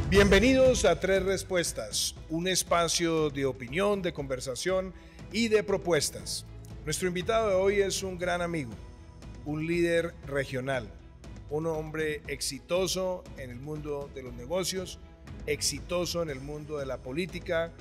Bienvenidos a Tres Respuestas, un espacio de opinión, de conversación y de propuestas. Nuestro invitado de hoy es un gran amigo, un líder regional, un hombre exitoso en el mundo de los negocios, exitoso en el mundo de la política,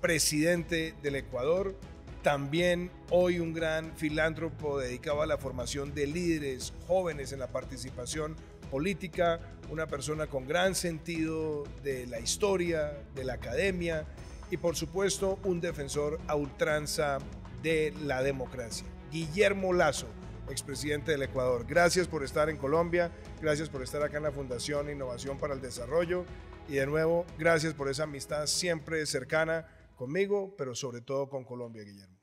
presidente del Ecuador, también hoy un gran filántropo dedicado a la formación de líderes jóvenes en la participación política, una persona con gran sentido de la historia, de la academia y por supuesto un defensor a ultranza de la democracia. Guillermo Lasso, expresidente del Ecuador. Gracias por estar en Colombia, gracias por estar acá en la Fundación Innovación para el Desarrollo y de nuevo, gracias por esa amistad siempre cercana conmigo, pero sobre todo con Colombia, Guillermo.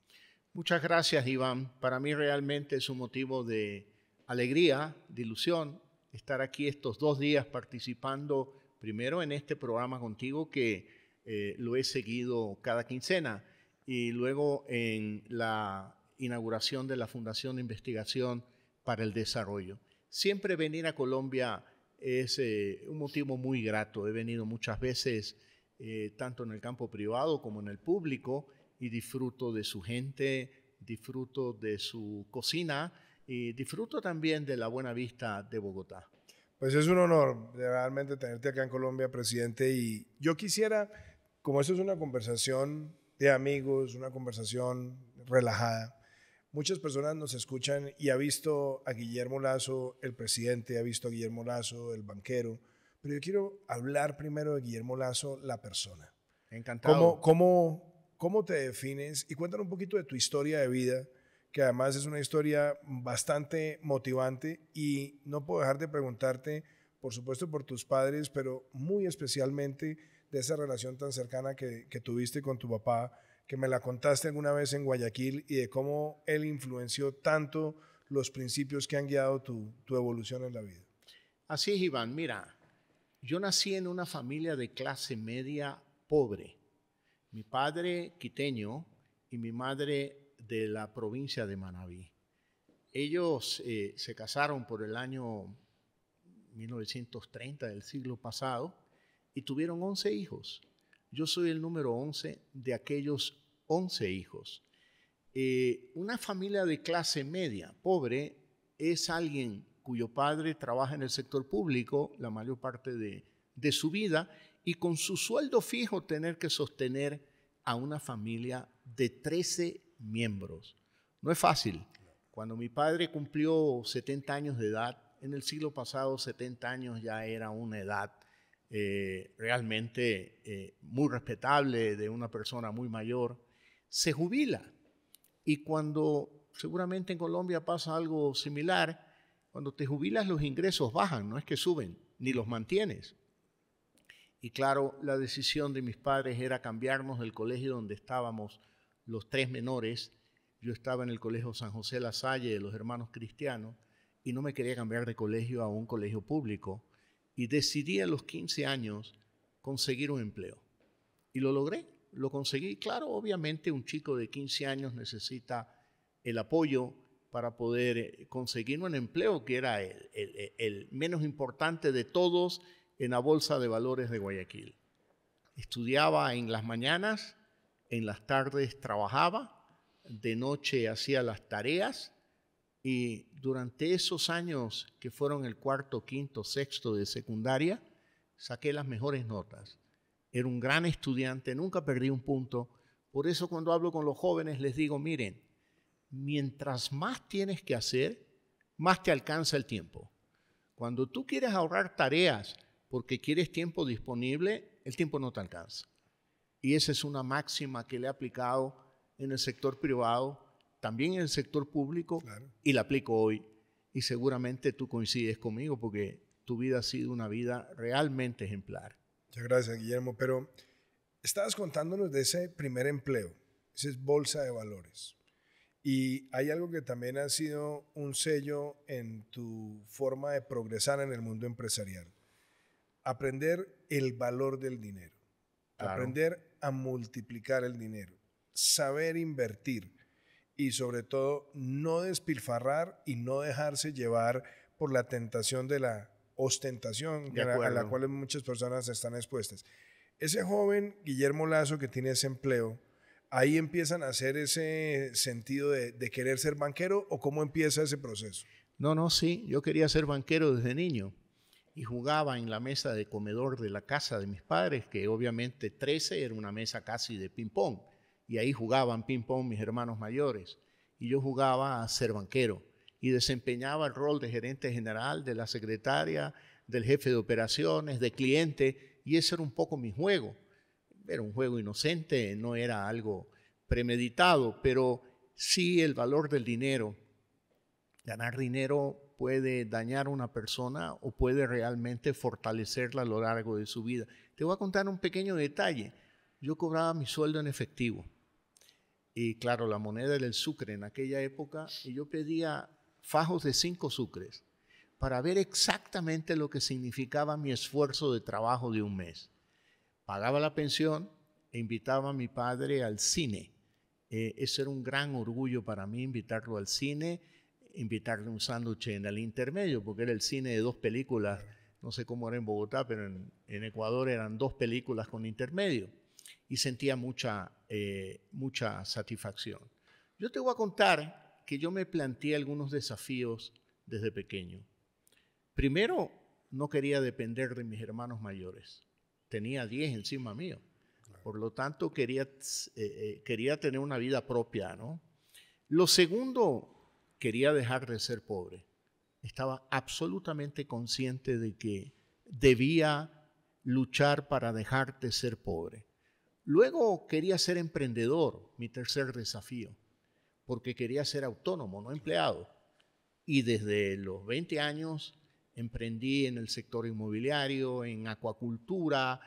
Muchas gracias, Iván. Para mí realmente es un motivo de alegría, de ilusión, estar aquí estos 2 días participando primero en este programa contigo que lo he seguido cada quincena y luego en la inauguración de la Fundación de Investigación para el Desarrollo. Siempre venir a Colombia es un motivo muy grato. He venido muchas veces tanto en el campo privado como en el público y disfruto de su gente, disfruto de su cocina y disfruto también de la buena vista de Bogotá. Pues es un honor realmente tenerte acá en Colombia, presidente, y yo quisiera, como esto es una conversación de amigos, una conversación relajada, muchas personas nos escuchan y ha visto a Guillermo Lasso, el presidente, ha visto a Guillermo Lasso, el banquero, pero yo quiero hablar primero de Guillermo Lasso, la persona. Encantado. ¿Cómo te defines? Y cuéntanos un poquito de tu historia de vida, que además es una historia bastante motivante y no puedo dejar de preguntarte, por supuesto, por tus padres, pero muy especialmente de esa relación tan cercana que tuviste con tu papá, que me la contaste alguna vez en Guayaquil y de cómo él influenció tanto los principios que han guiado tu evolución en la vida. Así es, Iván. Mira, yo nací en una familia de clase media pobre. Mi padre quiteño y mi madre de la provincia de Manabí. Ellos se casaron por el año 1930 del siglo pasado y tuvieron 11 hijos. Yo soy el número 11 de aquellos 11 hijos. Una familia de clase media, pobre, es alguien cuyo padre trabaja en el sector público la mayor parte de su vida y con su sueldo fijo tener que sostener a una familia de 13 miembros. No es fácil. Cuando mi padre cumplió 70 años de edad, en el siglo pasado 70 años ya era una edad realmente muy respetable de una persona muy mayor, se jubila. Y cuando seguramente en Colombia pasa algo similar, cuando te jubilas los ingresos bajan, no es que suben, ni los mantienes. Y claro, la decisión de mis padres era cambiarnos del colegio donde estábamos los 3 menores. Yo estaba en el colegio San José La Salle de los Hermanos Cristianos y no me quería cambiar de colegio a un colegio público. Y decidí a los 15 años conseguir un empleo. Y lo logré, lo conseguí. Claro, obviamente un chico de 15 años necesita el apoyo para poder conseguir un empleo que era el menos importante de todos en la Bolsa de Valores de Guayaquil. Estudiaba en las mañanas, en las tardes trabajaba, de noche hacía las tareas y durante esos años que fueron el 4º, 5º, 6º de secundaria, saqué las mejores notas. Era un gran estudiante, nunca perdí un punto. Por eso cuando hablo con los jóvenes les digo, miren, mientras más tienes que hacer, más te alcanza el tiempo. Cuando tú quieres ahorrar tareas porque quieres tiempo disponible, el tiempo no te alcanza. Y esa es una máxima que le he aplicado en el sector privado, también en el sector público, claro, y la aplico hoy. Y seguramente tú coincides conmigo porque tu vida ha sido una vida realmente ejemplar. Muchas gracias, Guillermo. Pero estabas contándonos de ese primer empleo, esa es Bolsa de Valores. Y hay algo que también ha sido un sello en tu forma de progresar en el mundo empresarial. Aprender el valor del dinero, claro, aprender a multiplicar el dinero, saber invertir y sobre todo no despilfarrar y no dejarse llevar por la tentación de la ostentación De a la acuerdo. cual muchas personas están expuestas. Ese joven Guillermo Lazo que tiene ese empleo, ¿ahí empiezan a hacer ese sentido de querer ser banquero o cómo empieza ese proceso? No, sí, yo quería ser banquero desde niño y jugaba en la mesa de comedor de la casa de mis padres, que obviamente 13 era una mesa casi de ping-pong, y ahí jugaban ping-pong mis hermanos mayores, y yo jugaba a ser banquero y desempeñaba el rol de gerente general, de la secretaria, del jefe de operaciones, de cliente, y ese era un poco mi juego. Era un juego inocente, no era algo premeditado, pero sí el valor del dinero. Ganar dinero puede dañar a una persona o puede realmente fortalecerla a lo largo de su vida. Te voy a contar un pequeño detalle. Yo cobraba mi sueldo en efectivo y claro, la moneda era el sucre en aquella época y yo pedía fajos de 5 sucres para ver exactamente lo que significaba mi esfuerzo de trabajo de un mes. Pagaba la pensión e invitaba a mi padre al cine. Eso era un gran orgullo para mí, invitarlo al cine, invitarle un sándwich en el intermedio, porque era el cine de 2 películas, no sé cómo era en Bogotá, pero en Ecuador eran 2 películas con intermedio, y sentía mucha satisfacción. Yo te voy a contar que yo me planteé algunos desafíos desde pequeño. Primero, no quería depender de mis hermanos mayores. Tenía 10 encima mío. Por lo tanto, quería tener una vida propia, ¿no? Lo segundo, quería dejar de ser pobre. Estaba absolutamente consciente de que debía luchar para dejar de ser pobre. Luego quería ser emprendedor, mi tercer desafío, porque quería ser autónomo, no empleado. Y desde los 20 años emprendí en el sector inmobiliario, en acuacultura,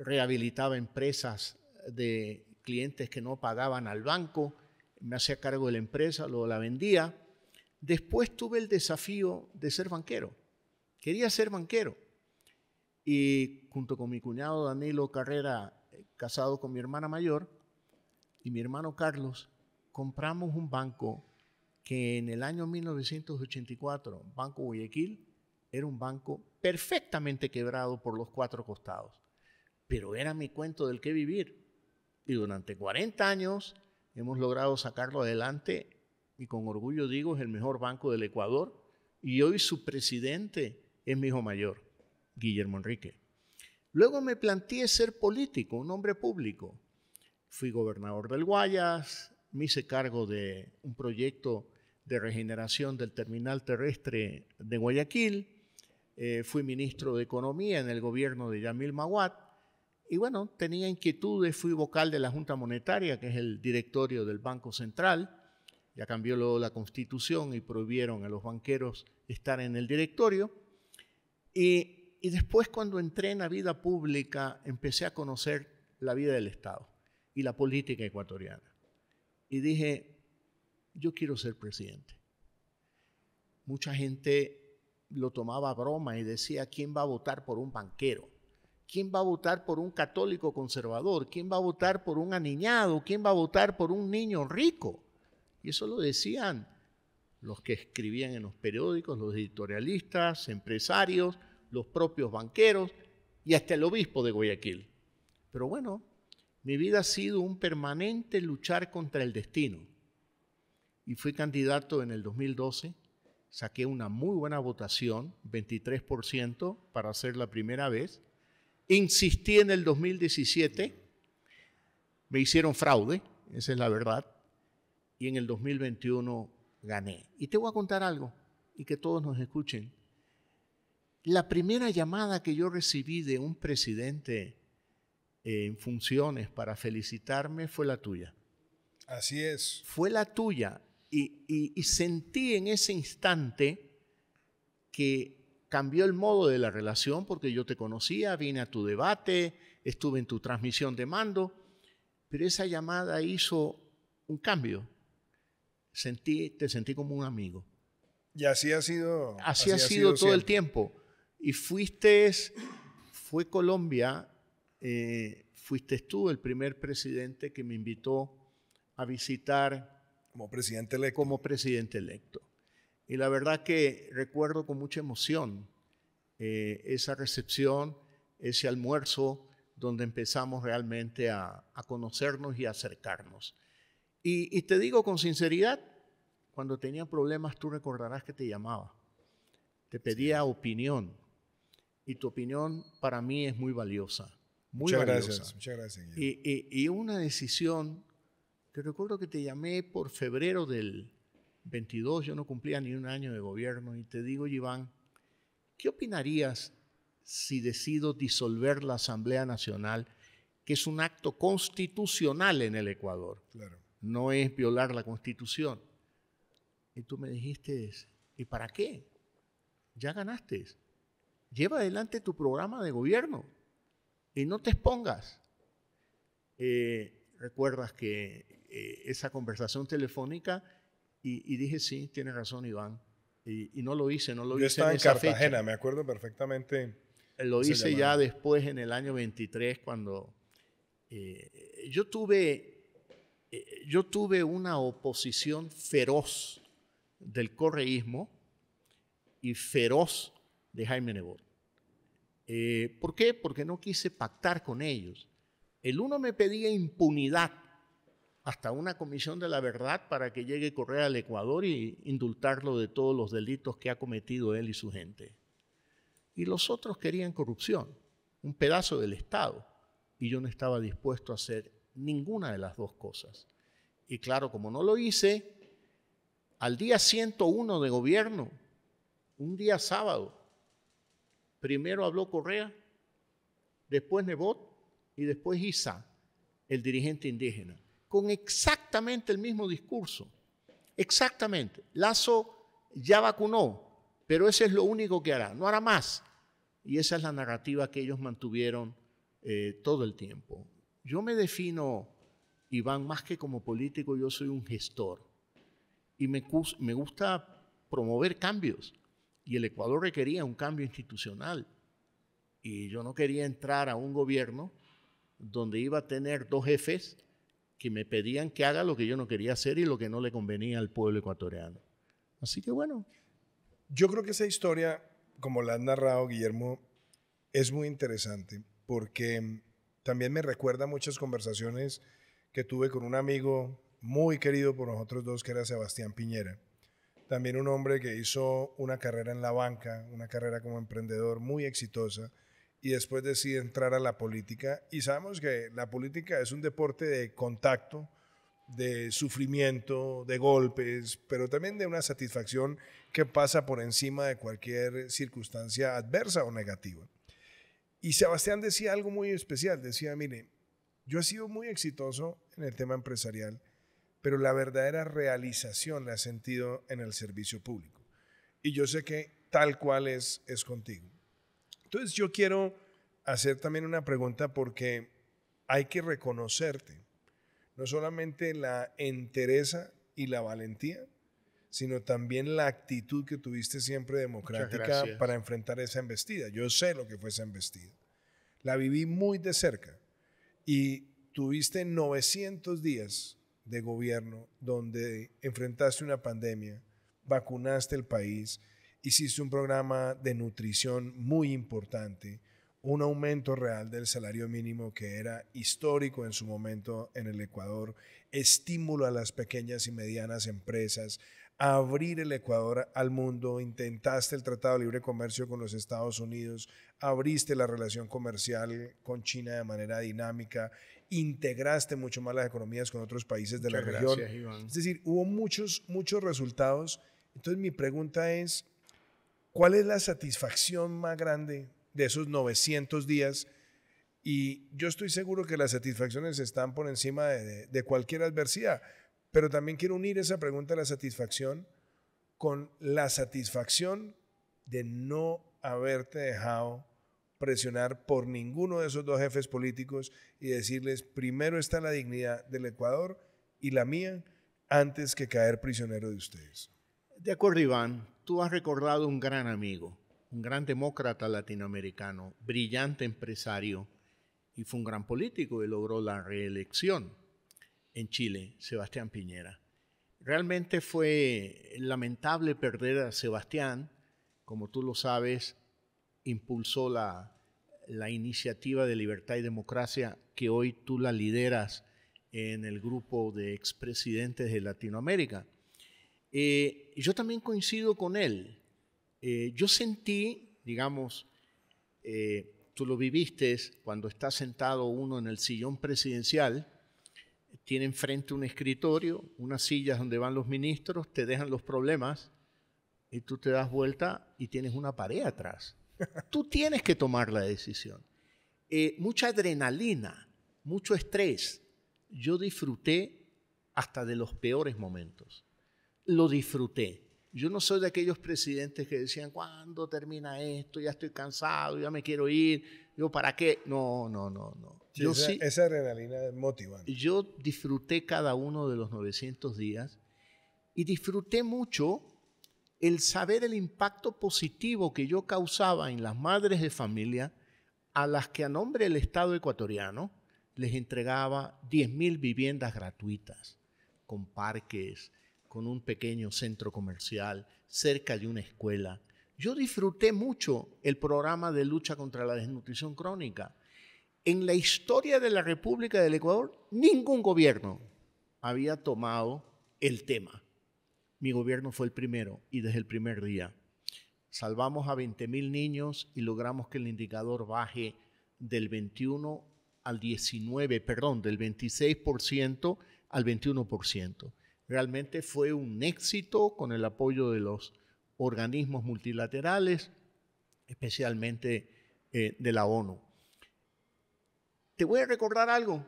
rehabilitaba empresas de clientes que no pagaban al banco, me hacía cargo de la empresa, luego la vendía. Después tuve el desafío de ser banquero. Quería ser banquero. Y junto con mi cuñado Danilo Carrera, casado con mi hermana mayor, y mi hermano Carlos, compramos un banco que en el año 1984, Banco Guayaquil, era un banco perfectamente quebrado por los 4 costados. Pero era mi cuento del que vivir. Y durante 40 años hemos logrado sacarlo adelante y con orgullo digo, es el mejor banco del Ecuador. Y hoy su presidente es mi hijo mayor, Guillermo Enrique. Luego me planteé ser político, un hombre público. Fui gobernador del Guayas, me hice cargo de un proyecto de regeneración del terminal terrestre de Guayaquil, fui ministro de Economía en el gobierno de Yamil Maguad, y bueno, tenía inquietudes, fui vocal de la Junta Monetaria, que es el directorio del Banco Central. Ya cambió luego la Constitución y prohibieron a los banqueros estar en el directorio. Y después, cuando entré en la vida pública, empecé a conocer la vida del Estado y la política ecuatoriana. Y dije, yo quiero ser presidente. Mucha gente lo tomaba a broma y decía, ¿quién va a votar por un banquero? ¿Quién va a votar por un católico conservador? ¿Quién va a votar por un aniñado? ¿Quién va a votar por un niño rico? Y eso lo decían los que escribían en los periódicos, los editorialistas, empresarios, los propios banqueros y hasta el obispo de Guayaquil. Pero bueno, mi vida ha sido un permanente luchar contra el destino. Y fui candidato en el 2012, saqué una muy buena votación, 23% para ser la primera vez. Insistí en el 2017, me hicieron fraude, esa es la verdad, y en el 2021 gané. Y te voy a contar algo, y que todos nos escuchen. La primera llamada que yo recibí de un presidente en funciones para felicitarme fue la tuya. Así es. Fue la tuya, y sentí en ese instante que cambió el modo de la relación porque yo te conocía, vine a tu debate, estuve en tu transmisión de mando, pero esa llamada hizo un cambio. Te sentí como un amigo. Y así ha sido. Así ha sido todo el tiempo. Y fue Colombia, fuiste tú el primer presidente que me invitó a visitar como presidente electo. Como presidente electo. Y la verdad que recuerdo con mucha emoción esa recepción, ese almuerzo, donde empezamos realmente a conocernos y a acercarnos. Y te digo con sinceridad, cuando tenía problemas, tú recordarás que te llamaba. Te pedía opinión. Y tu opinión para mí es muy valiosa. Muy valiosa. Muchas gracias. Y una decisión, que recuerdo que te llamé por febrero del 22, yo no cumplía ni un año de gobierno, y te digo, Iván, ¿qué opinarías si decido disolver la Asamblea Nacional, que es un acto constitucional en el Ecuador? Claro. No es violar la Constitución. Y tú me dijiste, ¿y para qué? Ya ganaste. Lleva adelante tu programa de gobierno y no te expongas. Recuerdas que esa conversación telefónica y dije, sí, tienes razón, Iván. Y no lo hice, no lo hice. Yo estaba en Cartagena, me acuerdo perfectamente. Lo hice ya después, en el año 23, cuando yo tuve una oposición feroz del correísmo y feroz de Jaime Nebot. ¿Por qué? Porque no quise pactar con ellos. El uno me pedía impunidad hasta una comisión de la verdad para que llegue Correa al Ecuador y indultarlo de todos los delitos que ha cometido él y su gente. Y los otros querían corrupción, un pedazo del Estado. Y yo no estaba dispuesto a hacer ninguna de las dos cosas. Y claro, como no lo hice, al día 101 de gobierno, un día sábado, primero habló Correa, después Nebot y después Issa, el dirigente indígena, con exactamente el mismo discurso. Exactamente. Lazo ya vacunó, pero ese es lo único que hará, no hará más. Y esa es la narrativa que ellos mantuvieron todo el tiempo. Yo me defino, Iván, más que como político, yo soy un gestor. Y me gusta promover cambios. Y el Ecuador requería un cambio institucional. Y yo no quería entrar a un gobierno donde iba a tener dos jefes que me pedían que haga lo que yo no quería hacer y lo que no le convenía al pueblo ecuatoriano. Así que bueno. Yo creo que esa historia, como la has narrado, Guillermo, es muy interesante porque también me recuerda muchas conversaciones que tuve con un amigo muy querido por nosotros dos, que era Sebastián Piñera. También un hombre que hizo una carrera en la banca, una carrera como emprendedor muy exitosa, y después decide entrar a la política. Y sabemos que la política es un deporte de contacto, de sufrimiento, de golpes, pero también de una satisfacción que pasa por encima de cualquier circunstancia adversa o negativa. Y Sebastián decía algo muy especial, decía, mire, yo he sido muy exitoso en el tema empresarial, pero la verdadera realización la he sentido en el servicio público. Y yo sé que tal cual es contigo. Entonces yo quiero hacer también una pregunta porque hay que reconocerte, no solamente la entereza y la valentía, sino también la actitud que tuviste siempre democrática para enfrentar esa embestida. Yo sé lo que fue esa embestida. La viví muy de cerca y tuviste 900 días de gobierno donde enfrentaste una pandemia, vacunaste el país, hiciste un programa de nutrición muy importante, un aumento real del salario mínimo que era histórico en su momento en el Ecuador, estímulo a las pequeñas y medianas empresas, abrir el Ecuador al mundo, intentaste el Tratado de Libre Comercio con los Estados Unidos, abriste la relación comercial con China de manera dinámica, integraste mucho más las economías con otros países de la región. Gracias, Iván. Es decir, hubo muchos resultados. Entonces mi pregunta es, ¿cuál es la satisfacción más grande de esos 900 días? Y yo estoy seguro que las satisfacciones están por encima de cualquier adversidad, pero también quiero unir esa pregunta de la satisfacción con la satisfacción de no haberte dejado presionar por ninguno de esos dos jefes políticos y decirles, primero está la dignidad del Ecuador y la mía, antes que caer prisionero de ustedes. De acuerdo, Iván, tú has recordado un gran amigo, un gran demócrata latinoamericano, brillante empresario y fue un gran político y logró la reelección en Chile, Sebastián Piñera. Realmente fue lamentable perder a Sebastián. Como tú lo sabes, impulsó la iniciativa de Libertad y Democracia, que hoy tú la lideras en el grupo de expresidentes de Latinoamérica. Yo también coincido con él. Yo sentí, digamos, tú lo viviste cuando está sentado uno en el sillón presidencial, tiene enfrente un escritorio, unas sillas donde van los ministros, te dejan los problemas y tú te das vuelta y tienes una pared atrás. Tú tienes que tomar la decisión. Mucha adrenalina, mucho estrés. Yo disfruté hasta de los peores momentos. Lo disfruté. Yo no soy de aquellos presidentes que decían, ¿cuándo termina esto? Ya estoy cansado, ya me quiero ir. Yo, ¿para qué? No. Sí, esa adrenalina es motivante. Yo disfruté cada uno de los 900 días y disfruté mucho el saber el impacto positivo que yo causaba en las madres de familia a las que a nombre del Estado ecuatoriano les entregaba 10.000 viviendas gratuitas, con parques, con un pequeño centro comercial, cerca de una escuela. Yo disfruté mucho el programa de lucha contra la desnutrición crónica. En la historia de la República del Ecuador, ningún gobierno había tomado el tema. Mi gobierno fue el primero y desde el primer día. Salvamos a 20.000 niños y logramos que el indicador baje del 21 al 19, perdón, del 26% al 21%. Realmente fue un éxito con el apoyo de los organismos multilaterales, especialmente de la ONU. Te voy a recordar algo,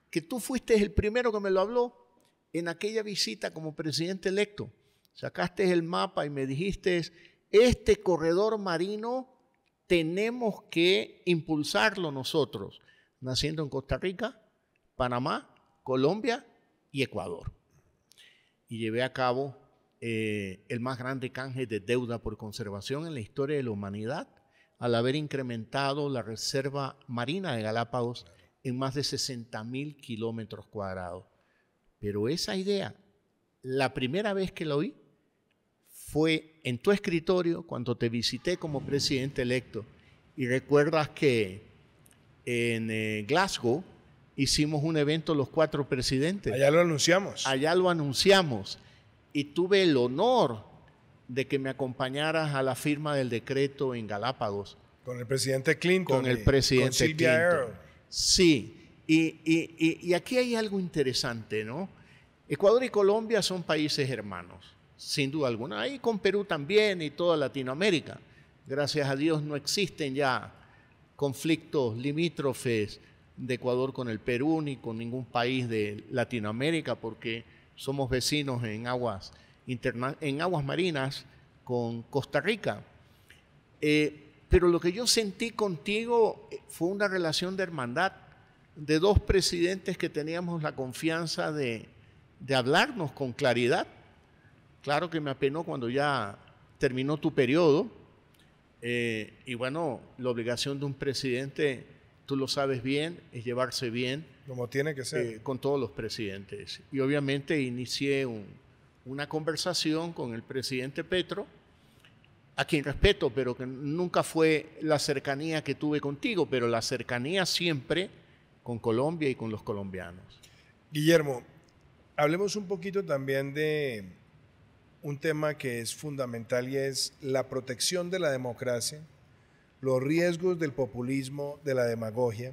que tú fuiste el primero que me lo habló en aquella visita como presidente electo. Sacaste el mapa y me dijiste, este corredor marino tenemos que impulsarlo nosotros, naciendo en Costa Rica, Panamá, Colombia y Ecuador. Y llevé a cabo el más grande canje de deuda por conservación en la historia de la humanidad, al haber incrementado la reserva marina de Galápagos en más de 60.000 kilómetros cuadrados. Pero esa idea, la primera vez que la oí, fue en tu escritorio cuando te visité como presidente electo. Y recuerdas que en Glasgow hicimos un evento los 4 presidentes. Allá lo anunciamos. Allá lo anunciamos. Y tuve el honor de que me acompañaras a la firma del decreto en Galápagos. Con el presidente Clinton. Con el presidente con Silvia Clinton. Earle. Sí. Y aquí hay algo interesante, ¿no? Ecuador y Colombia son países hermanos, sin duda alguna. Ahí con Perú también y toda Latinoamérica. Gracias a Dios no existen ya conflictos limítrofes de Ecuador con el Perú ni con ningún país de Latinoamérica, porque somos vecinos en aguas marinas con Costa Rica. Pero lo que yo sentí contigo fue una relación de hermandad de 2 presidentes que teníamos la confianza de hablarnos con claridad. Claro que me apenó cuando ya terminó tu periodo. Y bueno, la obligación de un presidente, tú lo sabes bien, es llevarse bien. Como tiene que ser. Con todos los presidentes. Y obviamente inicié una conversación con el presidente Petro, a quien respeto, pero que nunca fue la cercanía que tuve contigo, pero la cercanía siempre con Colombia y con los colombianos. Guillermo, hablemos un poquito también de un tema que es fundamental y es la protección de la democracia, los riesgos del populismo, de la demagogia.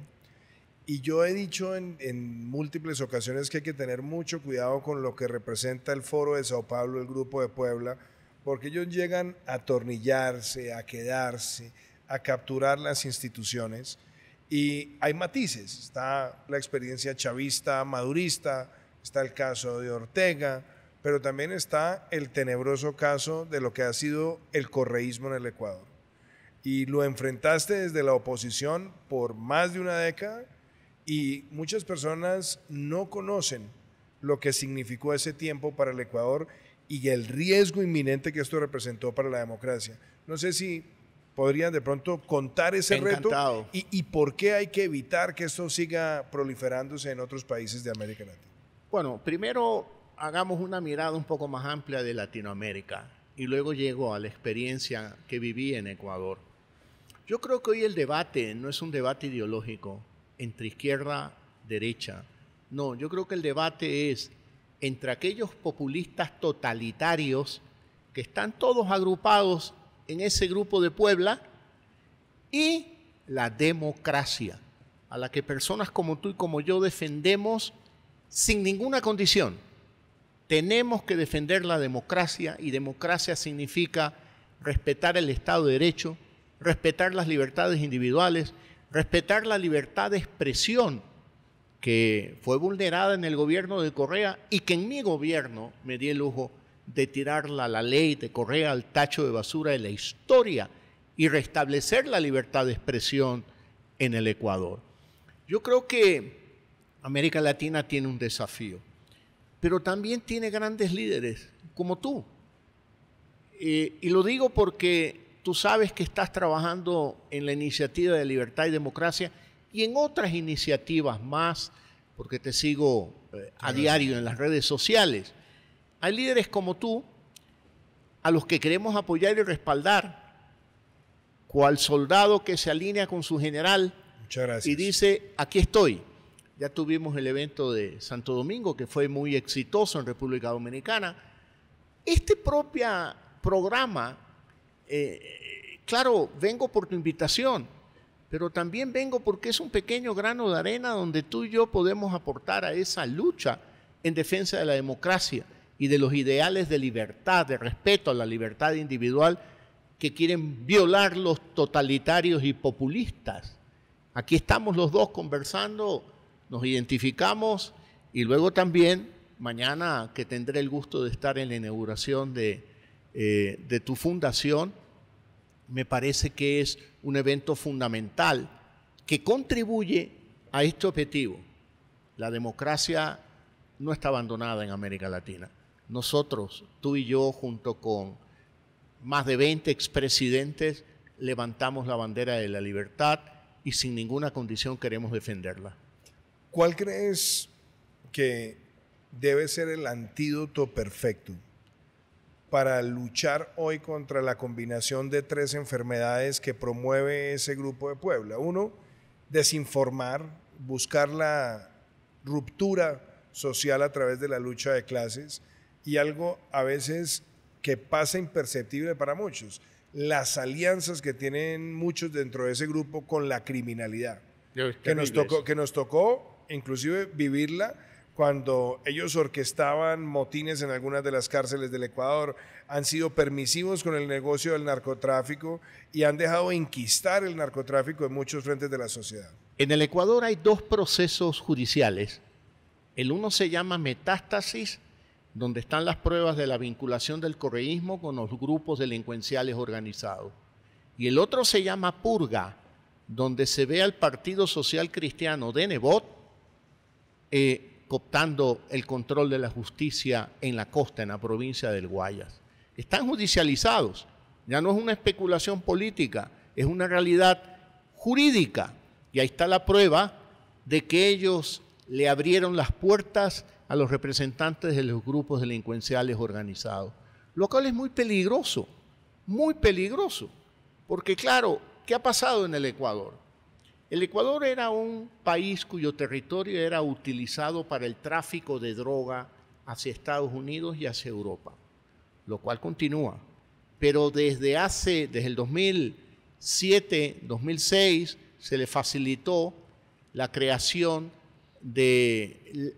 Y yo he dicho en múltiples ocasiones que hay que tener mucho cuidado con lo que representa el Foro de Sao Paulo, el Grupo de Puebla, porque ellos llegan a atornillarse, a quedarse, a capturar las instituciones. Y hay matices, está la experiencia chavista, madurista, está el caso de Ortega, pero también está el tenebroso caso de lo que ha sido el correísmo en el Ecuador. Y lo enfrentaste desde la oposición por más de una década y muchas personas no conocen lo que significó ese tiempo para el Ecuador y el riesgo inminente que esto representó para la democracia. No sé si podrían de pronto contar ese reto y por qué hay que evitar que esto siga proliferándose en otros países de América Latina. Bueno, primero hagamos una mirada un poco más amplia de Latinoamérica y luego llego a la experiencia que viví en Ecuador. Yo creo que hoy el debate no es un debate ideológico entre izquierda, derecha. No, yo creo que el debate es entre aquellos populistas totalitarios que están todos agrupados en ese grupo de Puebla y la democracia, a la que personas como tú y como yo defendemos sin ninguna condición. Tenemos que defender la democracia, y democracia significa respetar el Estado de Derecho, respetar las libertades individuales, respetar la libertad de expresión que fue vulnerada en el gobierno de Correa y que en mi gobierno me di el lujo de tirarla, la ley de Correa, al tacho de basura de la historia y restablecer la libertad de expresión en el Ecuador. Yo creo que América Latina tiene un desafío, pero también tiene grandes líderes como tú. Y lo digo porque tú sabes que estás trabajando en la iniciativa de Libertad y Democracia y en otras iniciativas más, porque te sigo a diario en las redes sociales. Hay líderes como tú a los que queremos apoyar y respaldar, cual soldado que se alinea con su general. Muchas gracias. Y dice, aquí estoy. Ya tuvimos el evento de Santo Domingo, que fue muy exitoso en República Dominicana. Este propio programa, claro, vengo por tu invitación, pero también vengo porque es un pequeño grano de arena donde tú y yo podemos aportar a esa lucha en defensa de la democracia y de los ideales de libertad, de respeto a la libertad individual que quieren violar los totalitarios y populistas. Aquí estamos los dos conversando, nos identificamos, y luego también mañana, que tendré el gusto de estar en la inauguración de tu fundación, me parece que es un evento fundamental que contribuye a este objetivo. La democracia no está abandonada en América Latina. Nosotros, tú y yo, junto con más de 20 expresidentes, levantamos la bandera de la libertad y sin ninguna condición queremos defenderla. ¿Cuál crees que debe ser el antídoto perfecto para luchar hoy contra la combinación de 3 enfermedades que promueve ese grupo de Puebla? Uno, desinformar, buscar la ruptura social a través de la lucha de clases, y algo a veces que pasa imperceptible para muchos, las alianzas que tienen muchos dentro de ese grupo con la criminalidad, que nos tocó inclusive vivirla cuando ellos orquestaban motines en algunas de las cárceles del Ecuador, han sido permisivos con el negocio del narcotráfico y han dejado enquistar el narcotráfico en muchos frentes de la sociedad. En el Ecuador hay 2 procesos judiciales. El uno se llama metástasis, donde están las pruebas de la vinculación del correísmo con los grupos delincuenciales organizados. Y el otro se llama purga, donde se ve al Partido Social Cristiano de Nebot cooptando el control de la justicia en la costa, en la provincia del Guayas. Están judicializados, ya no es una especulación política, es una realidad jurídica. Y ahí está la prueba de que ellos le abrieron las puertas a los representantes de los grupos delincuenciales organizados, lo cual es muy peligroso, porque claro, ¿qué ha pasado en el Ecuador? El Ecuador era un país cuyo territorio era utilizado para el tráfico de droga hacia Estados Unidos y hacia Europa, lo cual continúa, pero desde el 2007, 2006, se le facilitó la creación de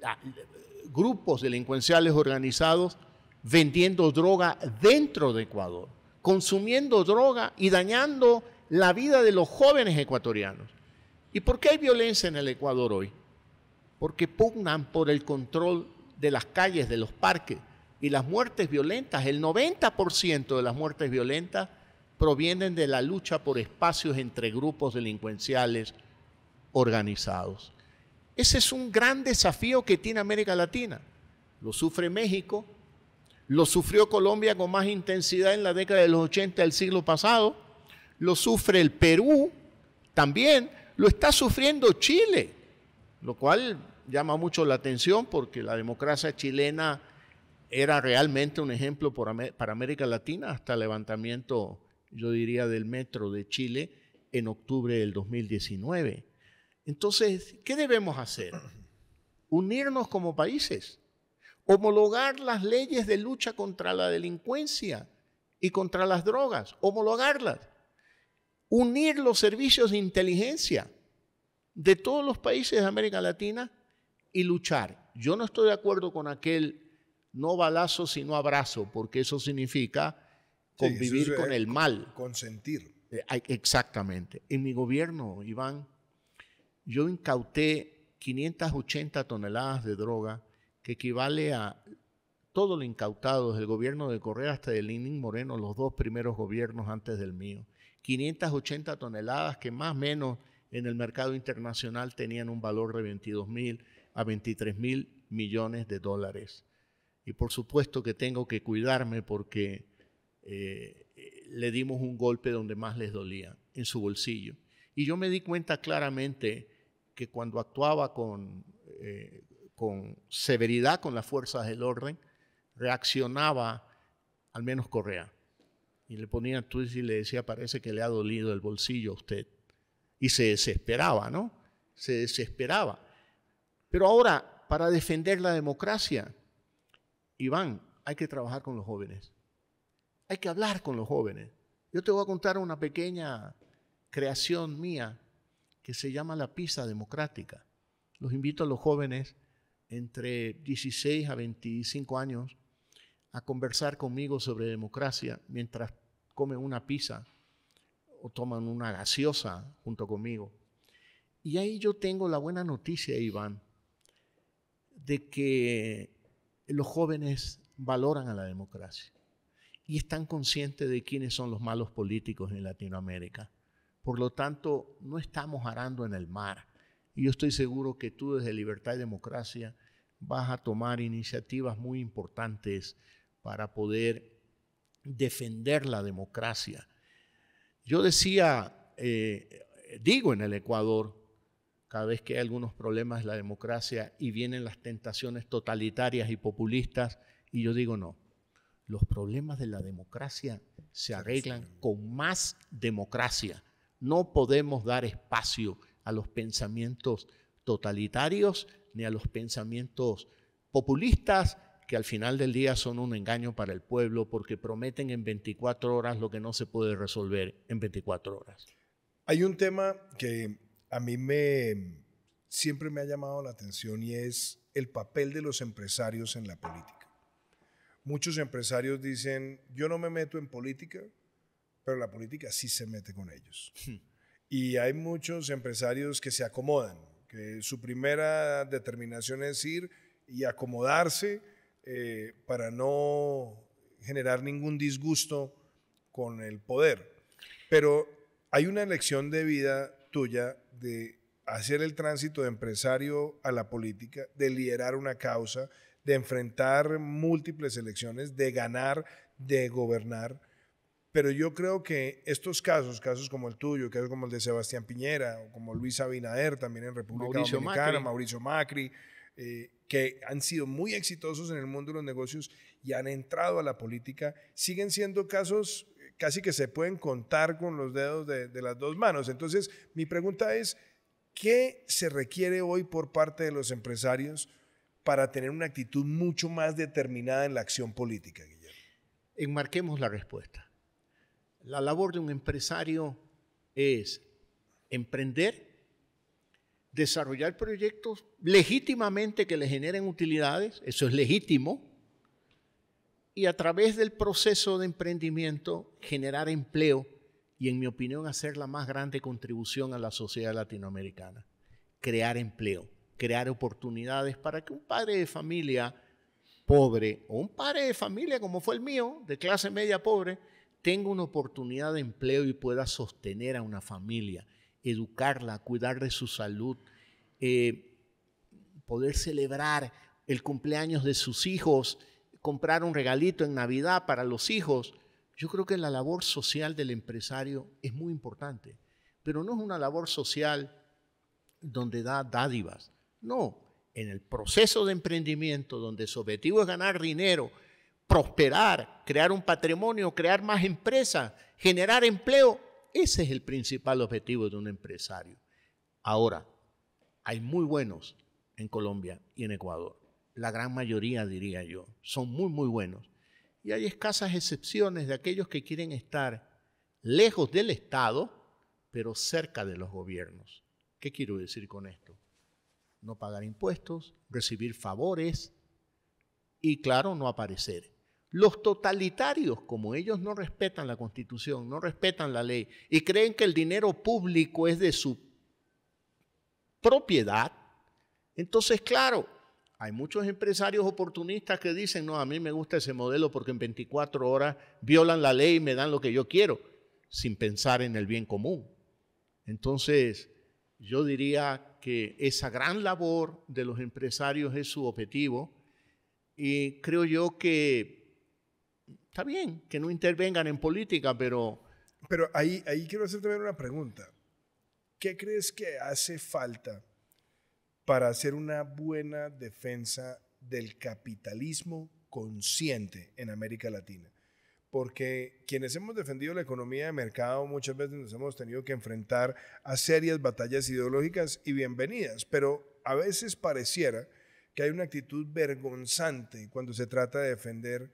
grupos delincuenciales organizados vendiendo droga dentro de Ecuador, consumiendo droga y dañando la vida de los jóvenes ecuatorianos. ¿Y por qué hay violencia en el Ecuador hoy? Porque pugnan por el control de las calles, de los parques, y las muertes violentas, el 90% de las muertes violentas provienen de la lucha por espacios entre grupos delincuenciales organizados. Ese es un gran desafío que tiene América Latina. Lo sufre México, lo sufrió Colombia con más intensidad en la década de los 80 del siglo pasado, lo sufre el Perú también, lo está sufriendo Chile, lo cual llama mucho la atención porque la democracia chilena era realmente un ejemplo para América Latina hasta el levantamiento, yo diría, del metro de Chile. en octubre del 2019. Entonces, ¿qué debemos hacer? Unirnos como países, homologar las leyes de lucha contra la delincuencia y contra las drogas, homologarlas, unir los servicios de inteligencia de todos los países de América Latina y luchar. Yo no estoy de acuerdo con aquel no balazo sino abrazo, porque eso significa convivir con el mal. Consentir. Exactamente. En mi gobierno, Iván, yo incauté 580 toneladas de droga, que equivale a todo lo incautado desde el gobierno de Correa hasta de Lenín Moreno, los dos primeros gobiernos antes del mío. 580 toneladas que más o menos en el mercado internacional tenían un valor de 22.000 a 23.000 millones de dólares. Y por supuesto que tengo que cuidarme porque le dimos un golpe donde más les dolía, en su bolsillo. Y yo me di cuenta claramente que cuando actuaba con severidad con las fuerzas del orden, reaccionaba al menos Correa. Y le ponía tweets y le decía, parece que le ha dolido el bolsillo a usted. Y se desesperaba, ¿no? Se desesperaba. Pero ahora, para defender la democracia, Iván, hay que trabajar con los jóvenes. Hay que hablar con los jóvenes. Yo te voy a contar una pequeña creación mía que se llama la pizza democrática. Los invito a los jóvenes entre 16 a 25 años a conversar conmigo sobre democracia mientras comen una pizza o toman una gaseosa junto conmigo. Y ahí yo tengo la buena noticia, Iván, de que los jóvenes valoran a la democracia y están conscientes de quiénes son los malos políticos en Latinoamérica. Por lo tanto, no estamos arando en el mar. Y yo estoy seguro que tú desde Libertad y Democracia vas a tomar iniciativas muy importantes para poder defender la democracia. Yo decía, digo en el Ecuador, cada vez que hay algunos problemas de la democracia y vienen las tentaciones totalitarias y populistas, y yo digo no, los problemas de la democracia se arreglan con más democracia. No podemos dar espacio a los pensamientos totalitarios ni a los pensamientos populistas que al final del día son un engaño para el pueblo porque prometen en 24 horas lo que no se puede resolver en 24 horas. Hay un tema que a mí siempre me ha llamado la atención y es el papel de los empresarios en la política. Muchos empresarios dicen, yo no me meto en política, pero la política sí se mete con ellos. Y hay muchos empresarios que se acomodan, que su primera determinación es ir y acomodarse para no generar ningún disgusto con el poder. Pero hay una elección de vida tuya de hacer el tránsito de empresario a la política, de liderar una causa, de enfrentar múltiples elecciones, de ganar, de gobernar. Pero yo creo que estos casos como el tuyo, casos como el de Sebastián Piñera, o como Luis Abinader también en República Dominicana, Mauricio Macri, que han sido muy exitosos en el mundo de los negocios y han entrado a la política, siguen siendo casos casi que se pueden contar con los dedos de las dos manos. Entonces, mi pregunta es, ¿qué se requiere hoy por parte de los empresarios para tener una actitud mucho más determinada en la acción política, Guillermo? Enmarquemos la respuesta. La labor de un empresario es emprender, desarrollar proyectos legítimamente que le generen utilidades, eso es legítimo, y a través del proceso de emprendimiento generar empleo y, en mi opinión, hacer la más grande contribución a la sociedad latinoamericana. Crear empleo, crear oportunidades para que un padre de familia pobre o un padre de familia como fue el mío, de clase media pobre, tenga una oportunidad de empleo y pueda sostener a una familia, educarla, cuidar de su salud, poder celebrar el cumpleaños de sus hijos, comprar un regalito en Navidad para los hijos. Yo creo que la labor social del empresario es muy importante, pero no es una labor social donde da dádivas. No, en el proceso de emprendimiento donde su objetivo es ganar dinero, prosperar, crear un patrimonio, crear más empresas, generar empleo, Ese es el principal objetivo de un empresario. Ahora, hay muy buenos en Colombia y en Ecuador. La gran mayoría, diría yo, son muy, muy buenos. Y hay escasas excepciones de aquellos que quieren estar lejos del Estado, pero cerca de los gobiernos. ¿Qué quiero decir con esto? No pagar impuestos, recibir favores y, claro, no aparecer. Los totalitarios, como ellos no respetan la Constitución, no respetan la ley y creen que el dinero público es de su propiedad, entonces, claro, hay muchos empresarios oportunistas que dicen, no, a mí me gusta ese modelo porque en 24 horas violan la ley y me dan lo que yo quiero, sin pensar en el bien común. Entonces, yo diría que esa gran labor de los empresarios es su objetivo y creo yo que está bien que no intervengan en política, pero... Pero ahí quiero hacer también una pregunta. ¿Qué crees que hace falta para hacer una buena defensa del capitalismo consciente en América Latina? Porque quienes hemos defendido la economía de mercado muchas veces nos hemos tenido que enfrentar a serias batallas ideológicas y bienvenidas, pero a veces pareciera que hay una actitud vergonzante cuando se trata de defender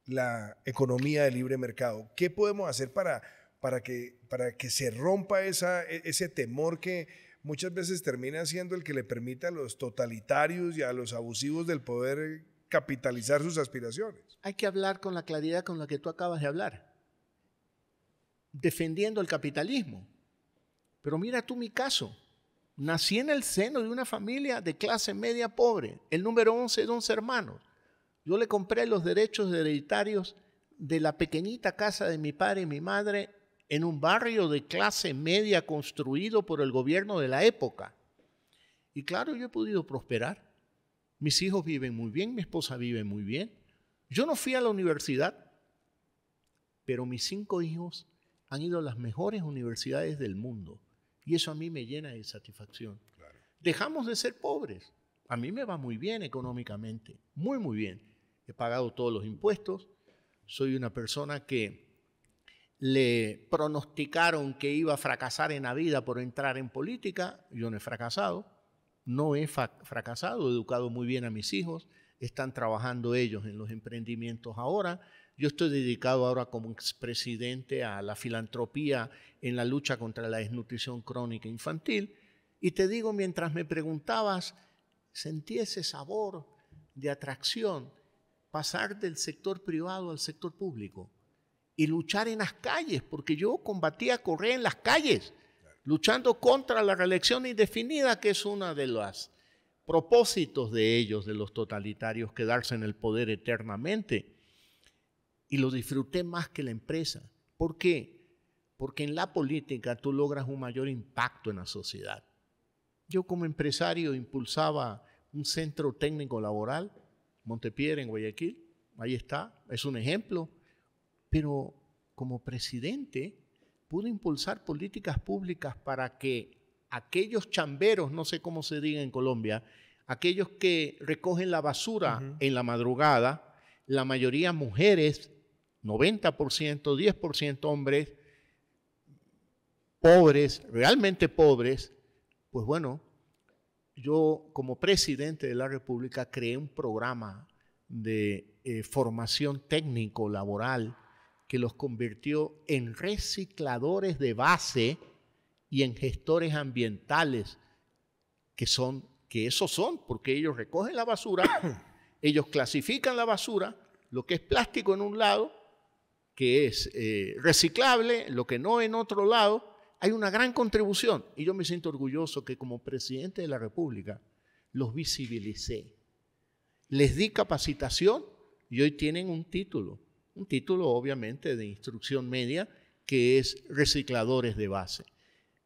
la economía de libre mercado. ¿Qué podemos hacer para que se rompa ese temor que muchas veces termina siendo el que le permite a los totalitarios y a los abusivos del poder capitalizar sus aspiraciones? Hay que hablar con la claridad con la que tú acabas de hablar, defendiendo el capitalismo. Pero mira tú mi caso. Nací en el seno de una familia de clase media pobre, el número 11 de 11 hermanos. Yo le compré los derechos hereditarios de la pequeñita casa de mi padre y mi madre en un barrio de clase media construido por el gobierno de la época. Y claro, yo he podido prosperar. Mis hijos viven muy bien, mi esposa vive muy bien. Yo no fui a la universidad, pero mis 5 hijos han ido a las mejores universidades del mundo. Y eso a mí me llena de satisfacción. Claro. Dejamos de ser pobres. A mí me va muy bien económicamente, muy, muy bien. He pagado todos los impuestos. Soy una persona que le pronosticaron que iba a fracasar en la vida por entrar en política. Yo no he fracasado. No he fracasado, he educado muy bien a mis hijos. Están trabajando ellos en los emprendimientos ahora. Yo estoy dedicado ahora como expresidente a la filantropía en la lucha contra la desnutrición crónica infantil. Y te digo, mientras me preguntabas, sentí ese sabor de atracción, pasar del sector privado al sector público y luchar en las calles, porque yo combatía a correr en las calles, luchando contra la reelección indefinida, que es uno de los propósitos de ellos, de los totalitarios, quedarse en el poder eternamente. Y lo disfruté más que la empresa. ¿Por qué? Porque en la política tú logras un mayor impacto en la sociedad. Yo como empresario impulsaba un centro técnico laboral, Montepiedra, en Guayaquil, ahí está, es un ejemplo. Pero como presidente pude impulsar políticas públicas para que aquellos chamberos, no sé cómo se diga en Colombia, aquellos que recogen la basura en la madrugada, la mayoría mujeres, 90%, 10% hombres, pobres, realmente pobres, pues bueno, yo como presidente de la República creé un programa de formación técnico-laboral que los convirtió en recicladores de base y en gestores ambientales, que esos son, porque ellos recogen la basura, ellos clasifican la basura, lo que es plástico en un lado, que es reciclable, lo que no en otro lado. Hay una gran contribución y yo me siento orgulloso que como presidente de la República los visibilicé. Les di capacitación y hoy tienen un título obviamente de instrucción media, que es recicladores de base.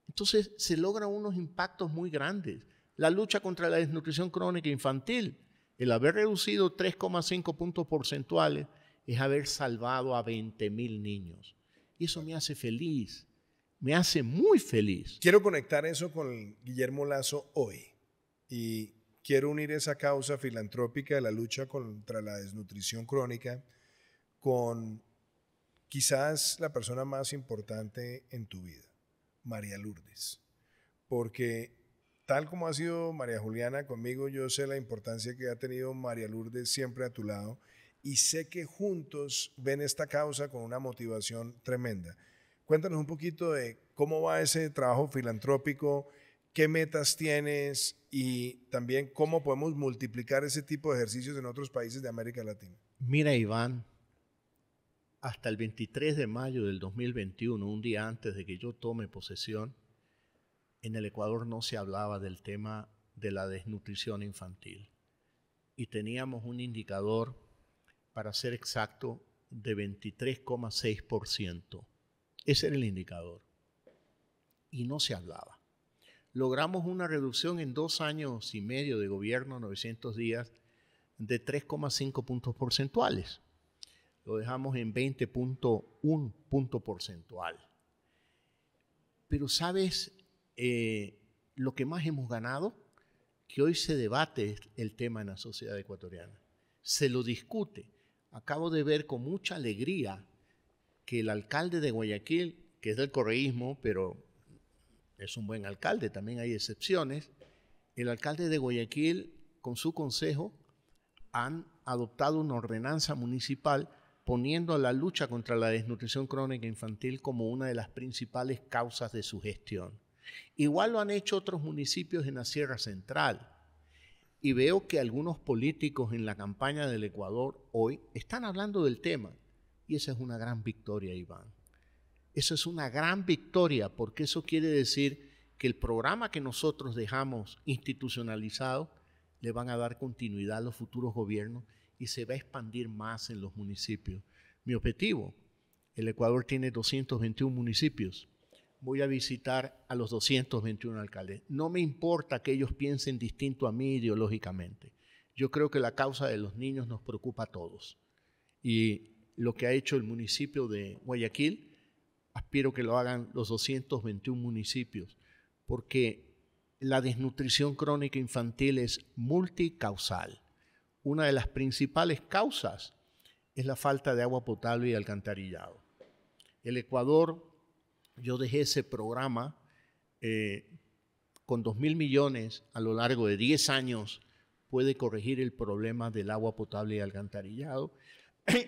Entonces se logran unos impactos muy grandes. La lucha contra la desnutrición crónica infantil, el haber reducido 3,5 puntos porcentuales es haber salvado a 20,000 niños. Y eso me hace feliz, me hace muy feliz. Quiero conectar eso con Guillermo Lazo hoy y quiero unir esa causa filantrópica de la lucha contra la desnutrición crónica con quizás la persona más importante en tu vida, María Lourdes, porque tal como ha sido María Juliana conmigo, yo sé la importancia que ha tenido María Lourdes siempre a tu lado y sé que juntos ven esta causa con una motivación tremenda. Cuéntanos un poquito de cómo va ese trabajo filantrópico, qué metas tienes y también cómo podemos multiplicar ese tipo de ejercicios en otros países de América Latina. Mira, Iván, hasta el 23 de mayo del 2021, un día antes de que yo tome posesión, en el Ecuador no se hablaba del tema de la desnutrición infantil. Y teníamos un indicador, para ser exacto, de 23,6%. Ese era el indicador. Y no se hablaba. Logramos una reducción en 2 años y medio de gobierno, 900 días, de 3,5 puntos porcentuales. Lo dejamos en 20,1 punto porcentual. Pero ¿sabes lo que más hemos ganado? Que hoy se debate el tema en la sociedad ecuatoriana. Se lo discute. Acabo de ver con mucha alegría que el alcalde de Guayaquil, que es del correísmo, pero es un buen alcalde, también hay excepciones, el alcalde de Guayaquil, con su consejo, han adoptado una ordenanza municipal poniendo la lucha contra la desnutrición crónica infantil como una de las principales causas de su gestión. Igual lo han hecho otros municipios en la Sierra Central. Y veo que algunos políticos en la campaña del Ecuador hoy están hablando del tema. Y esa es una gran victoria, Iván. Eso es una gran victoria porque eso quiere decir que el programa que nosotros dejamos institucionalizado le van a dar continuidad a los futuros gobiernos y se va a expandir más en los municipios. Mi objetivo, el Ecuador tiene 221 municipios. Voy a visitar a los 221 alcaldes. No me importa que ellos piensen distinto a mí ideológicamente. Yo creo que la causa de los niños nos preocupa a todos. Y lo que ha hecho el municipio de Guayaquil, aspiro que lo hagan los 221 municipios, porque la desnutrición crónica infantil es multicausal. Una de las principales causas es la falta de agua potable y alcantarillado. El Ecuador, yo dejé ese programa con 2.000 millones a lo largo de 10 años, puede corregir el problema del agua potable y alcantarillado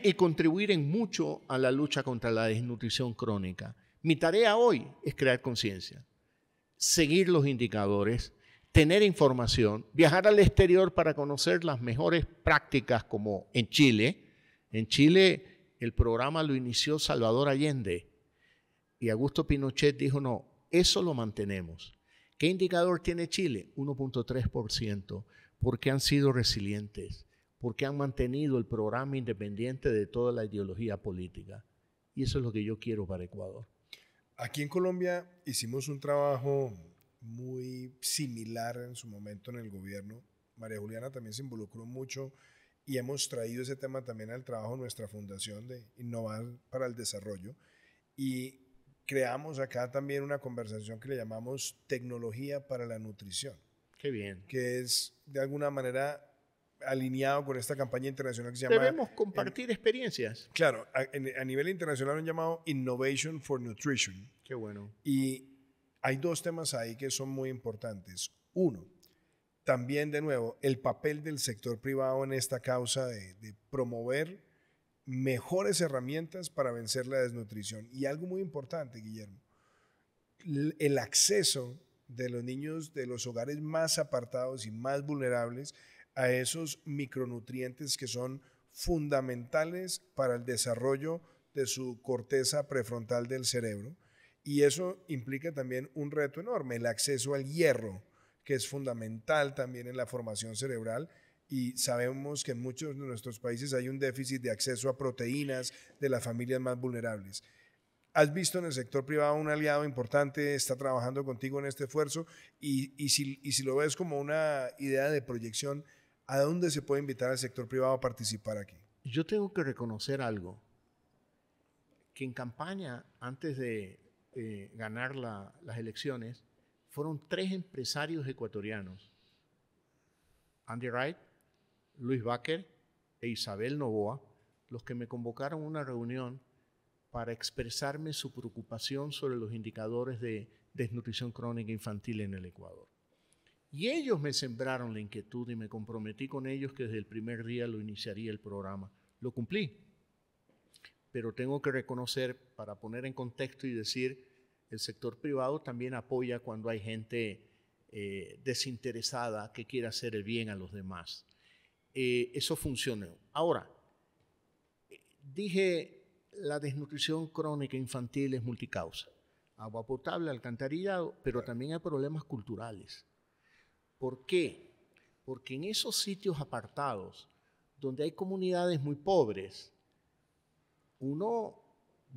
y contribuir en mucho a la lucha contra la desnutrición crónica. Mi tarea hoy es crear conciencia, seguir los indicadores, tener información, viajar al exterior para conocer las mejores prácticas como en Chile. En Chile el programa lo inició Salvador Allende y Augusto Pinochet dijo no, eso lo mantenemos. ¿Qué indicador tiene Chile? 1,3%, porque han sido resilientes, porque han mantenido el programa independiente de toda la ideología política. Y eso es lo que yo quiero para Ecuador. Aquí en Colombia hicimos un trabajo muy similar en su momento en el gobierno. María Juliana también se involucró mucho y hemos traído ese tema también al trabajo de nuestra fundación de Innovar para el Desarrollo. Y creamos acá también una conversación que le llamamos Tecnología para la Nutrición. Qué bien. Que es de alguna manera alineado con esta campaña internacional que se llama... Debemos compartir experiencias. Claro, a nivel internacional lo han llamado Innovation for Nutrition. Qué bueno. Y hay 2 temas ahí que son muy importantes. Uno, también de nuevo, el papel del sector privado en esta causa de promover mejores herramientas para vencer la desnutrición. Y algo muy importante, Guillermo, el acceso de los niños de los hogares más apartados y más vulnerables a esos micronutrientes que son fundamentales para el desarrollo de su corteza prefrontal del cerebro. Y eso implica también un reto enorme, el acceso al hierro, que es fundamental también en la formación cerebral. Y sabemos que en muchos de nuestros países hay un déficit de acceso a proteínas de las familias más vulnerables. ¿Has visto en el sector privado un aliado importante? ¿Está trabajando contigo en este esfuerzo? Y si lo ves como una idea de proyección, ¿a dónde se puede invitar al sector privado a participar aquí? Yo tengo que reconocer algo, que en campaña, antes de ganar las elecciones, fueron 3 empresarios ecuatorianos, Andy Wright, Luis Baker e Isabel Novoa, los que me convocaron a una reunión para expresarme su preocupación sobre los indicadores de desnutrición crónica infantil en el Ecuador. Y ellos me sembraron la inquietud y me comprometí con ellos que desde el primer día lo iniciaría el programa. Lo cumplí. Pero tengo que reconocer, para poner en contexto y decir, el sector privado también apoya cuando hay gente desinteresada que quiere hacer el bien a los demás. Eso funcionó. Ahora, dije, la desnutrición crónica infantil es multicausa. Agua potable, alcantarillado, pero también hay problemas culturales. ¿Por qué? Porque en esos sitios apartados, donde hay comunidades muy pobres, uno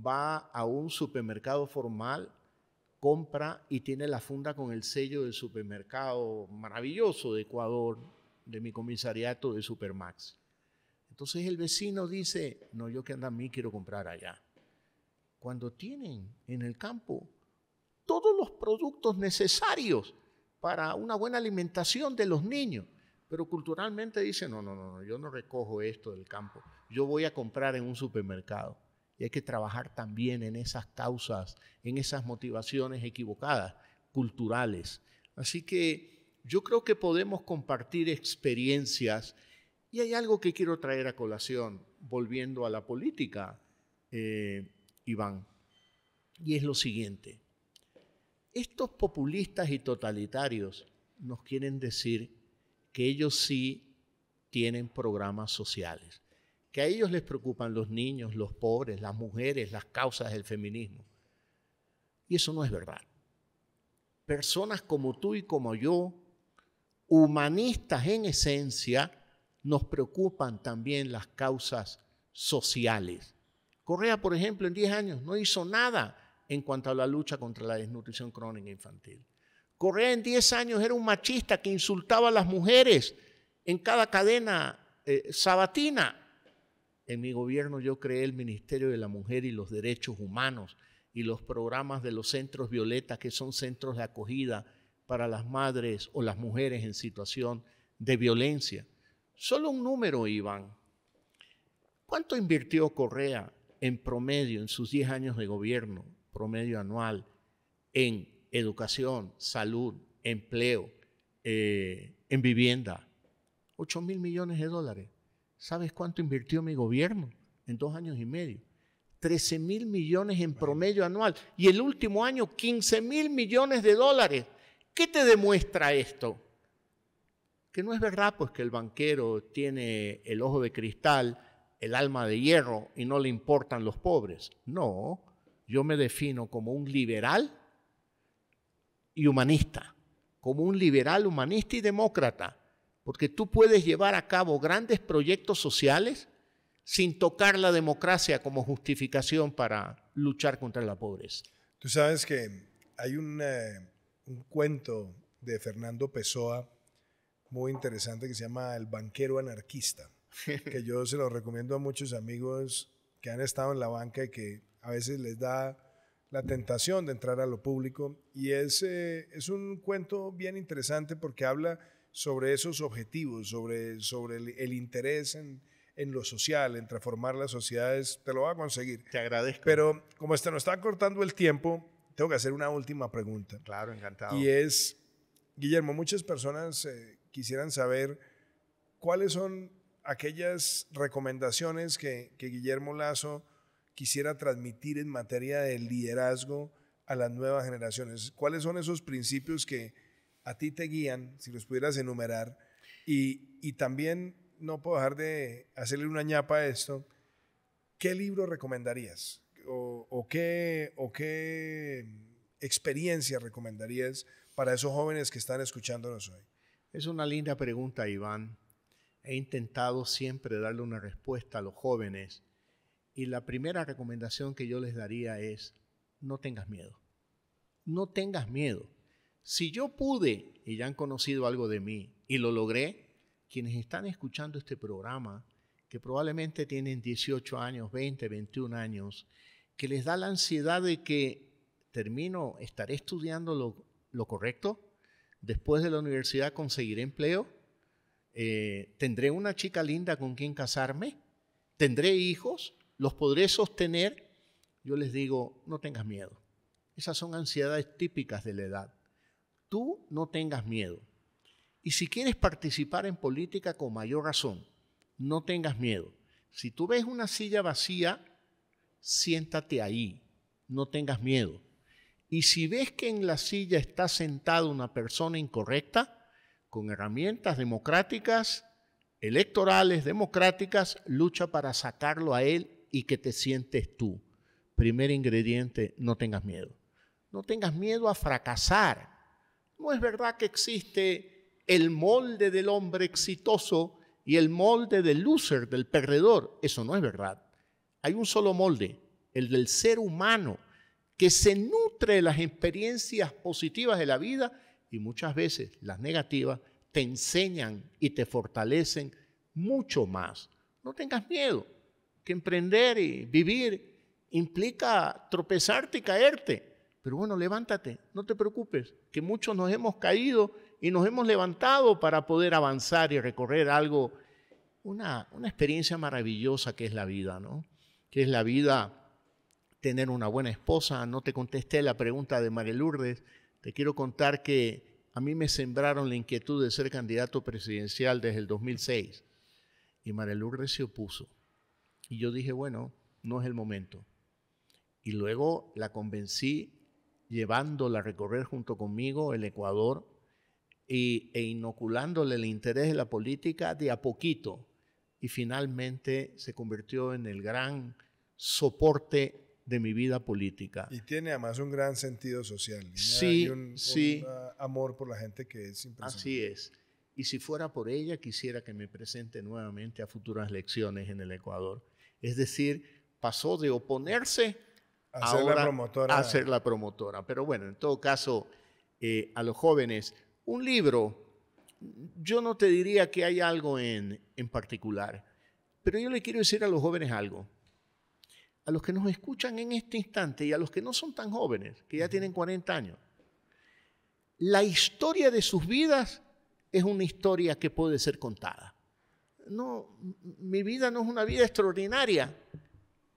va a un supermercado formal, compra y tiene la funda con el sello del supermercado maravilloso de Ecuador, de mi comisariato de Supermax. Entonces el vecino dice, no, yo que ando a mí quiero comprar allá. Cuando tienen en el campo todos los productos necesarios para una buena alimentación de los niños, pero culturalmente dicen, no, yo no recojo esto del campo, yo voy a comprar en un supermercado. Y hay que trabajar también en esas causas, en esas motivaciones equivocadas, culturales. Así que yo creo que podemos compartir experiencias. Y hay algo que quiero traer a colación, volviendo a la política, Iván, y es lo siguiente. Estos populistas y totalitarios nos quieren decir que ellos sí tienen programas sociales, que a ellos les preocupan los niños, los pobres, las mujeres, las causas del feminismo. Y eso no es verdad. Personas como tú y como yo, humanistas en esencia, nos preocupan también las causas sociales. Correa, por ejemplo, en 10 años no hizo nada en cuanto a la lucha contra la desnutrición crónica infantil. Correa en 10 años era un machista que insultaba a las mujeres en cada cadena sabatina. En mi gobierno yo creé el Ministerio de la Mujer y los Derechos Humanos y los programas de los centros Violeta, que son centros de acogida para las madres o las mujeres en situación de violencia. Solo un número, Iván. ¿Cuánto invirtió Correa en promedio en sus 10 años de gobierno, promedio anual, en educación, salud, empleo, en vivienda? 8.000 millones de dólares. ¿Sabes cuánto invirtió mi gobierno en 2 años y medio? 13.000 millones en promedio anual. Y el último año, 15.000 millones de dólares. ¿Qué te demuestra esto? Que no es verdad, pues, que el banquero tiene el ojo de cristal, el alma de hierro y no le importan los pobres. No, yo me defino como un liberal y humanista, como un liberal, humanista y demócrata, porque tú puedes llevar a cabo grandes proyectos sociales sin tocar la democracia como justificación para luchar contra la pobreza. Tú sabes que hay un cuento de Fernando Pessoa muy interesante que se llama El banquero anarquista, que yo se lo recomiendo a muchos amigos que han estado en la banca y que a veces les da la tentación de entrar a lo público. Y es un cuento bien interesante porque habla sobre esos objetivos, sobre el interés en lo social, en transformar las sociedades. Te lo voy a conseguir. Te agradezco. Pero como nos está cortando el tiempo, tengo que hacer una última pregunta. Claro, encantado. Y es, Guillermo, muchas personas quisieran saber cuáles son aquellas recomendaciones que Guillermo Lazo quisiera transmitir en materia de liderazgo a las nuevas generaciones. ¿Cuáles son esos principios que a ti te guían, si los pudieras enumerar? Y también, no puedo dejar de hacerle una ñapa a esto, ¿qué libro recomendarías? ¿O qué experiencia recomendarías para esos jóvenes que están escuchándonos hoy? Es una linda pregunta, Iván. He intentado siempre darle una respuesta a los jóvenes y la primera recomendación que yo les daría es: no tengas miedo. No tengas miedo. Si yo pude, y ya han conocido algo de mí, y lo logré, quienes están escuchando este programa, que probablemente tienen 18 años, 20, 21 años, que les da la ansiedad de que estaré estudiando lo correcto, después de la universidad conseguiré empleo, tendré una chica linda con quien casarme, tendré hijos, los podré sostener. yo les digo, no tengas miedo. Esas son ansiedades típicas de la edad. Tú no tengas miedo. Y si quieres participar en política, con mayor razón, no tengas miedo. Si tú ves una silla vacía, siéntate ahí, no tengas miedo. Y si ves que en la silla está sentada una persona incorrecta, con herramientas democráticas, electorales, democráticas, lucha para sacarlo a él y que te sientes tú. Primer ingrediente, no tengas miedo. No tengas miedo a fracasar. No es verdad que existe el molde del hombre exitoso y el molde del loser, del perdedor. Eso no es verdad. Hay un solo molde, el del ser humano, que se nutre de las experiencias positivas de la vida y muchas veces las negativas te enseñan y te fortalecen mucho más. No tengas miedo, que emprender y vivir implica tropezarte y caerte. Pero bueno, levántate, no te preocupes, que muchos nos hemos caído y nos hemos levantado para poder avanzar y recorrer algo, una experiencia maravillosa que es la vida, ¿no? Que es la vida, tener una buena esposa. No te contesté la pregunta de María Lourdes. Te quiero contar que a mí me sembraron la inquietud de ser candidato presidencial desde el 2006 y María Lourdes se opuso. Y yo dije, bueno, no es el momento. Y luego la convencí llevándola a recorrer junto conmigo el Ecuador e inoculándole el interés de la política de a poquito. Y finalmente se convirtió en el gran soporte de mi vida política. Y tiene además un gran sentido social. Sí, y un amor por la gente que es impresionante. Así es. Y si fuera por ella, quisiera que me presente nuevamente a futuras elecciones en el Ecuador. Es decir, pasó de oponerse ahora a ser la promotora. Pero bueno, en todo caso, a los jóvenes, un libro, yo no te diría que hay algo en particular, pero yo le quiero decir a los jóvenes algo. A los que nos escuchan en este instante y a los que no son tan jóvenes, que ya tienen 40 años, la historia de sus vidas es una historia que puede ser contada. No, mi vida no es una vida extraordinaria.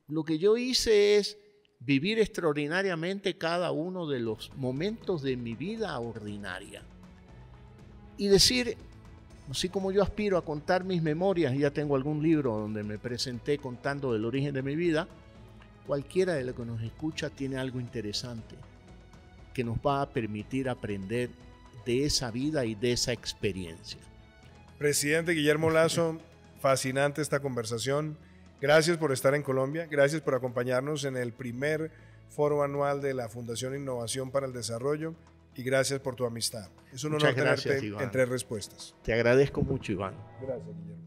Lo que yo hice es vivir extraordinariamente cada uno de los momentos de mi vida ordinaria. Y decir, así como yo aspiro a contar mis memorias, ya tengo algún libro donde me presenté contando el origen de mi vida, cualquiera de los que nos escucha tiene algo interesante que nos va a permitir aprender de esa vida y de esa experiencia. Presidente Guillermo Lasso, fascinante esta conversación. Gracias por estar en Colombia, gracias por acompañarnos en el primer foro anual de la Fundación Innovación para el Desarrollo y gracias por tu amistad. Es un honor tenerte en Tres Respuestas. Te agradezco mucho, Iván. Gracias, Guillermo.